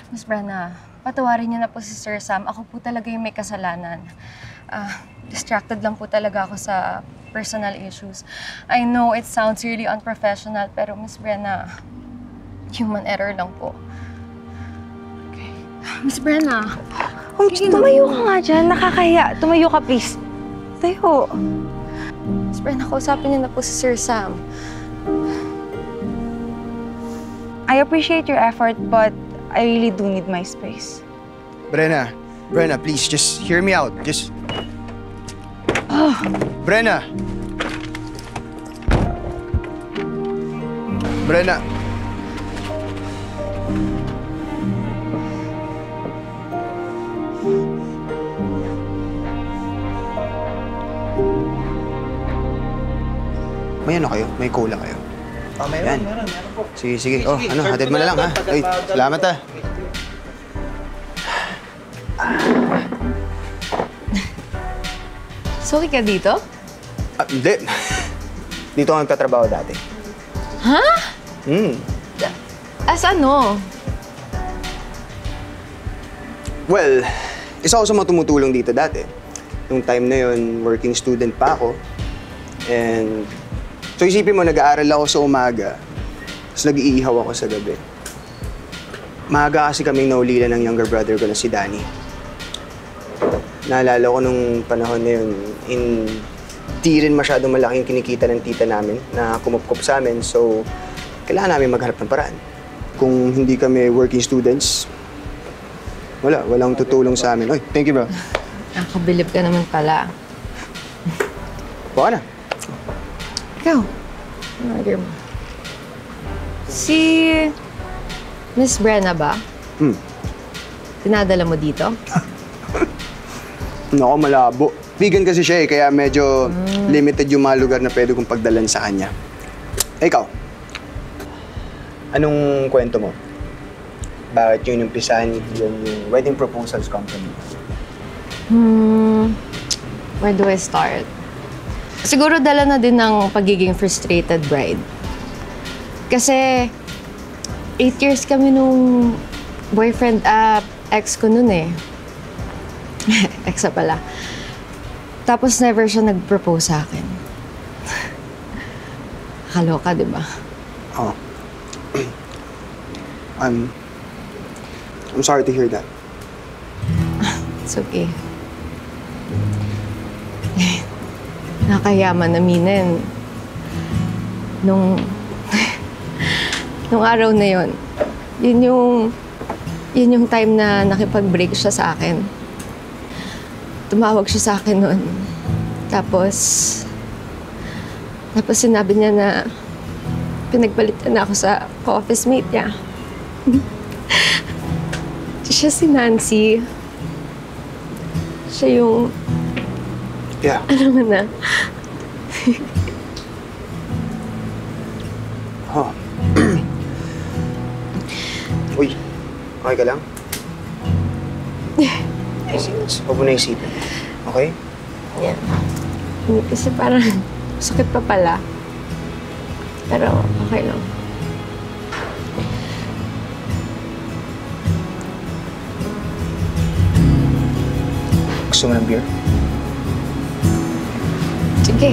Miss Brenna, patawarin niyo na po si Sir Sam. Ako po talaga yung may kasalanan. Distracted lang po talaga ako sa personal issues. I know it sounds really unprofessional, pero Miss Brenna, human error lang po. Okay. Miss Brenna! Tumayo ka nga dyan. Nakakahiya. Tumayo ka, please. Tayo. Miss Brenna, kausapin niyo na po si Sir Sam. I appreciate your effort, but I really do need my space. Brenna, please, just hear me out. Just... Brenna! Brenna! May ano kayo? May cola kayo? Meron po. Sige. Oh, ano, hatid mo na lang, ha? Ay, salamat, ha? Suki ka dito? Hindi. Dito ako nagtatrabaho dati. Ha? As ano? Well, isa ako sa mga tumutulong dito dati. Nung time na yun, working student pa ako. And so isipin mo, nag-aaral ako sa umaga, tapos nag-iihaw ako sa gabi. Maaga kasi kaming naulila ng younger brother ko na si Danny. Naalala ko nung panahon na yun, hindi rin masyadong malaking kinikita ng tita namin na kumupkup sa amin, so kailangan namin maghanap ng paraan. Kung hindi kami working students, walang tutulong sa amin. Oy, thank you, bro. Nakabilib ka naman pala. Baka na. Ikaw, order mo. Si Miss Brenna ba? Tinadala mo dito? Naku, malabo. Vegan kasi siya kaya medyo limited yung mga lugar na pwede kong pagdalan sa kanya. Ikaw, anong kwento mo? Bakit yun umpisahan yung wedding proposals company? Where do I start? Siguro dala na din ng pagiging frustrated bride. Kasi 8 years kami nung boyfriend, ex ko nun eh. Ex na pala. Tapos never siya nag-propose sa akin. Kaloka, di ba? Oh. I'm sorry to hear that. It's okay. Nakayaman aminin. Nung araw na yon, yun yung time na nakipag-break siya sa akin. Tumawag siya sa akin noon. Tapos sinabi niya na pinagpalitan na ako sa office mate niya. Siya si Nancy. Siya yung... Yeah. Ano mo na? Oh. Uy, okay ka lang? Huwag mo na isipin. Okay? Yeah. Hindi kasi parang sakit pa pala. Pero okay lang. Gusto mo ng beer? Sige.